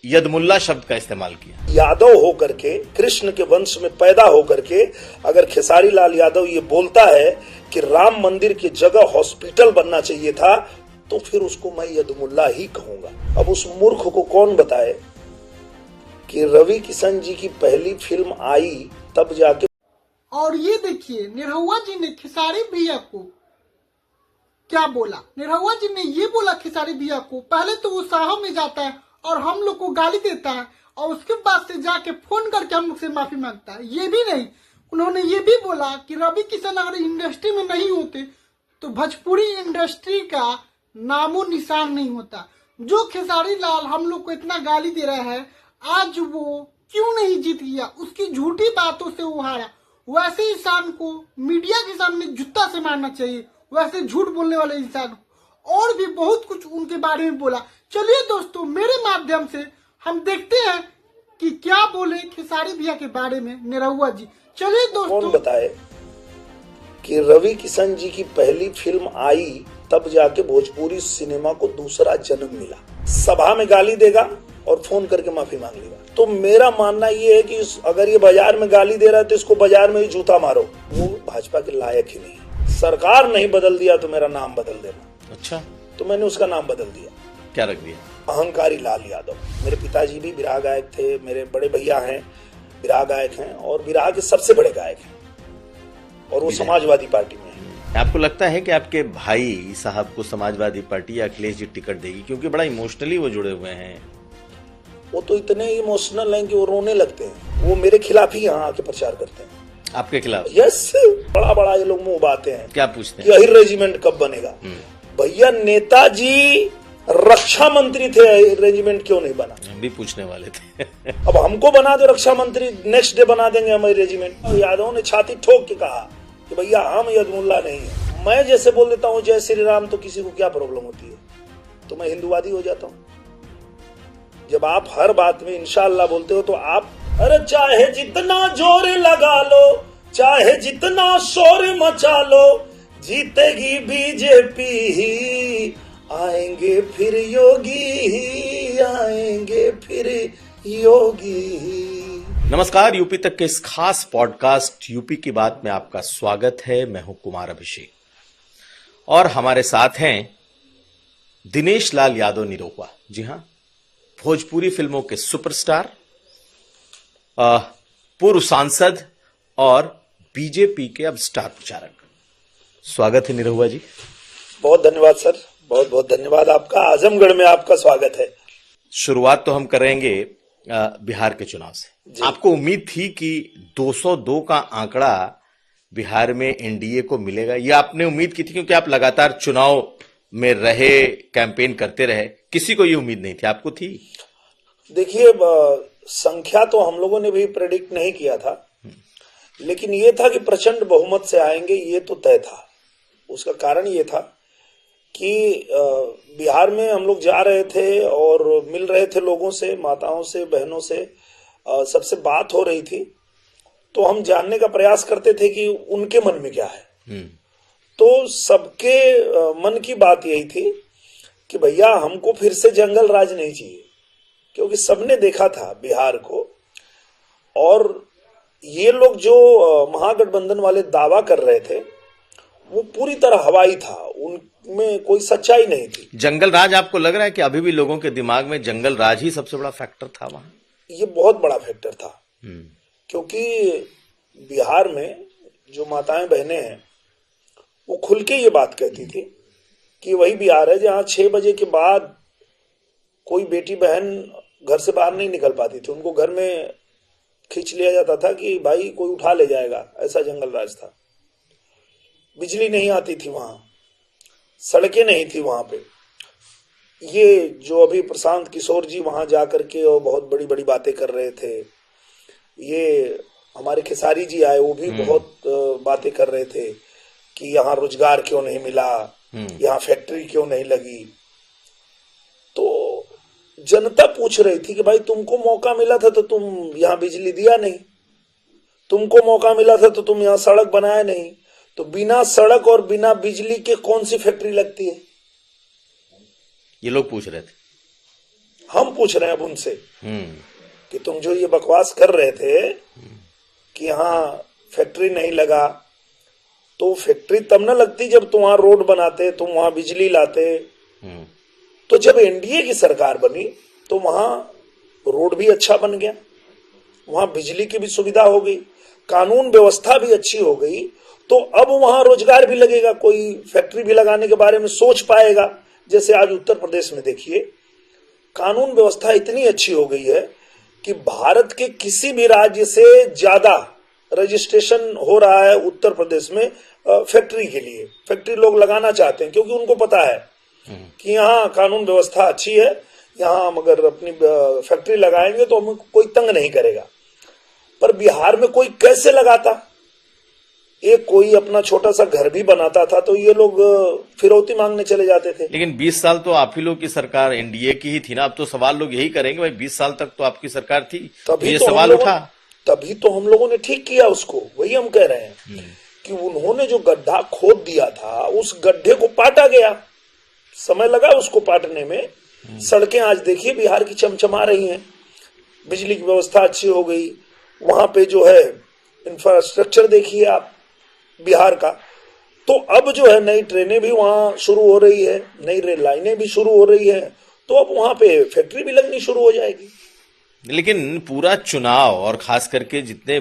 यदमुल्ला शब्द का इस्तेमाल किया। यादव होकर के, कृष्ण के वंश में पैदा होकर के अगर खेसारी लाल यादव ये बोलता है कि राम मंदिर की जगह हॉस्पिटल बनना चाहिए था, तो फिर उसको मैं यदमुल्ला ही कहूंगा। अब उस मूर्ख को कौन बताए कि रवि किशन जी की पहली फिल्म आई तब जाके। और ये देखिए निरहुआ जी ने खेसारी भैया को क्या बोला। निरहुआ जी ने ये बोला खेसारी भैया को, पहले तो वो साहब में जाता है और हम लोग को गाली देता है और उसके बाद से जाके फोन करके हम लोग से माफी मांगता है। ये भी नहीं, उन्होंने ये भी बोला कि रवि किशन अगर इंडस्ट्री में नहीं होते तो भोजपुरी इंडस्ट्री का नामो निशान नहीं होता। जो खेसारी लाल हम लोग को इतना गाली दे रहा है, आज वो क्यों नहीं जीत गया, उसकी झूठी बातों से वो हारा। वैसे इंसान को मीडिया के सामने जूता से मारना चाहिए, वैसे झूठ बोलने वाले इंसान को। और भी बहुत कुछ उनके बारे में बोला। चलिए दोस्तों, मेरे माध्यम से हम देखते हैं कि क्या बोले खेसारी भैया के बारे में निरहुआ जी। चलिए दोस्तों। कौन बताए कि रवि किशन जी की पहली फिल्म आई तब जाके भोजपुरी सिनेमा को दूसरा जन्म मिला। सभा में गाली देगा और फोन करके माफी मांग लेगा। तो मेरा मानना ये है कि अगर ये बाजार में गाली दे रहा है तो इसको बाजार में ही जूता मारो। वो भाजपा के लायक ही नहीं। सरकार नहीं बदल दिया तो मेरा नाम बदल देना। अच्छा, तो मैंने उसका नाम बदल दिया। क्या रख दिया? अहंकारी लाल यादव। मेरे पिताजी भी बिरहा गायक थे, मेरे बड़े भैया हैं बिरहा गायक हैं और बिरहा के सबसे बड़े गायक हैं, और वो समाजवादी पार्टी में है। आपको लगता है कि आपके भाई साहब को समाजवादी पार्टी या अखिलेश जी टिकट देगी? क्योंकि बड़ा इमोशनली वो जुड़े हुए हैं। वो तो इतने इमोशनल हैं कि वो रोने लगते हैं। वो मेरे खिलाफ ही यहाँ आके प्रचार करते हैं। आपके खिलाफ? यस, बड़ा बड़ा ये लोग मुंह बाते हैं। क्या पूछते हैं कि अहिर रेजिमेंट कब बनेगा? भैया नेताजी रक्षा मंत्री थे, अहिर रेजिमेंट क्यों नहीं बना? हम भी पूछने वाले थे। अब हमको बना दो रक्षा मंत्री, नेक्स्ट डे बना देंगे हम अहिर रेजिमेंट। यादव ने छाती ठोक के कहा कि भैया हम यदमुल्ला नहीं है। मैं जैसे बोल देता हूँ जय श्री राम, तो किसी को क्या प्रॉब्लम होती है? तो मैं हिंदूवादी हो जाता हूँ। जब आप हर बात में इंशाअल्लाह बोलते हो तो आप, अरे चाहे जितना जोर लगा लो, चाहे जितना शोर मचा लो, जीतेगी बीजेपी ही, आएंगे फिर योगी ही, आएंगे फिर योगी ही। नमस्कार, यूपी तक के इस खास पॉडकास्ट यूपी की बात में आपका स्वागत है। मैं हूं कुमार अभिषेक और हमारे साथ हैं दिनेश लाल यादव निरहुआ। जी हां, भोजपुरी फिल्मों के सुपरस्टार, पूर्व सांसद और बीजेपी के अब स्टार प्रचारक। स्वागत है निरहुआ जी। बहुत धन्यवाद सर, बहुत बहुत धन्यवाद आपका। आजमगढ़ में आपका स्वागत है। शुरुआत तो हम करेंगे बिहार के चुनाव से। आपको उम्मीद थी कि 202 का आंकड़ा बिहार में एनडीए को मिलेगा? ये आपने उम्मीद की थी क्योंकि आप लगातार चुनाव में रहे, कैंपेन करते रहे? किसी को ये उम्मीद नहीं थी, आपको थी? देखिए, संख्या तो हम लोगों ने भी प्रेडिक्ट नहीं किया था, लेकिन ये था कि प्रचंड बहुमत से आएंगे, ये तो तय था। उसका कारण ये था कि बिहार में हम लोग जा रहे थे और मिल रहे थे लोगों से, माताओं से, बहनों से, सबसे बात हो रही थी। तो हम जानने का प्रयास करते थे कि उनके मन में क्या है। तो सबके मन की बात यही थी कि भैया हमको फिर से जंगल राज नहीं चाहिए, क्योंकि सबने देखा था बिहार को। और ये लोग जो महागठबंधन वाले दावा कर रहे थे वो पूरी तरह हवाई था, उनमें कोई सच्चाई नहीं थी। जंगल राज आपको लग रहा है कि अभी भी लोगों के दिमाग में जंगल राज ही सबसे बड़ा फैक्टर था वहां? ये बहुत बड़ा फैक्टर था, क्योंकि बिहार में जो माताएं बहनें हैं वो खुल के ये बात कहती थी कि वही बिहार है जहां 6 बजे के बाद कोई बेटी बहन घर से बाहर नहीं निकल पाती थी। उनको घर में खींच लिया जाता था कि भाई कोई उठा ले जाएगा, ऐसा जंगल राज था। बिजली नहीं आती थी वहां, सड़कें नहीं थी वहां पे। ये जो अभी प्रशांत किशोर जी वहां जाकर के और बहुत बड़ी बड़ी बातें कर रहे थे, ये हमारे खेसारी जी आए, वो भी बहुत बातें कर रहे थे कि यहाँ रोजगार क्यों नहीं मिला, यहाँ फैक्ट्री क्यों नहीं लगी। तो जनता पूछ रही थी कि भाई तुमको मौका मिला था तो तुम यहाँ बिजली दिया नहीं, तुमको मौका मिला था तो तुम यहाँ सड़क बनाया नहीं। तो बिना सड़क और बिना बिजली के कौन सी फैक्ट्री लगती है? ये लोग पूछ रहे थे। हम पूछ रहे हैं अब उनसे हम्म। कि तुम जो ये बकवास कर रहे थे कि यहाँ फैक्ट्री नहीं लगा, तो फैक्ट्री तब न लगती जब तुम वहां रोड बनाते, तुम वहां बिजली लाते। तो जब एनडीए की सरकार बनी तो वहां रोड भी अच्छा बन गया, वहां बिजली की भी सुविधा हो गई, कानून व्यवस्था भी अच्छी हो गई। तो अब वहां रोजगार भी लगेगा, कोई फैक्ट्री भी लगाने के बारे में सोच पाएगा। जैसे आज उत्तर प्रदेश में देखिए, कानून व्यवस्था इतनी अच्छी हो गई है कि भारत के किसी भी राज्य से ज्यादा रजिस्ट्रेशन हो रहा है उत्तर प्रदेश में फैक्ट्री के लिए। फैक्ट्री लोग लगाना चाहते हैं क्योंकि उनको पता है कि यहाँ कानून व्यवस्था अच्छी है, यहाँ हम अगर अपनी फैक्ट्री लगाएंगे तो हमें कोई तंग नहीं करेगा। पर बिहार में कोई कैसे लगाता? एक कोई अपना छोटा सा घर भी बनाता था तो ये लोग फिरौती मांगने चले जाते थे। लेकिन 20 साल तो आप ही लोग की सरकार एनडीए की ही थी ना। अब तो सवाल लोग यही करेंगे, भाई 20 साल तक तो आपकी सरकार थी, तभी ये तो सवाल उठा। तभी तो हम लोगों ने ठीक किया उसको। वही हम कह रहे हैं कि उन्होंने जो गड्ढा खोद दिया था उस गड्ढे को पाटा गया, समय लगा उसको पाटने में। सड़कें आज देखिए बिहार की चमचमा रही हैं, बिजली की व्यवस्था अच्छी हो गई, वहां पे जो है इंफ्रास्ट्रक्चर देखिए आप बिहार का। तो अब जो है नई ट्रेनें भी वहां शुरू हो रही है, नई रेल लाइनें भी शुरू हो रही है, तो अब वहां पे फैक्ट्री भी लगनी शुरू हो जाएगी। लेकिन पूरा चुनाव और खास करके जितने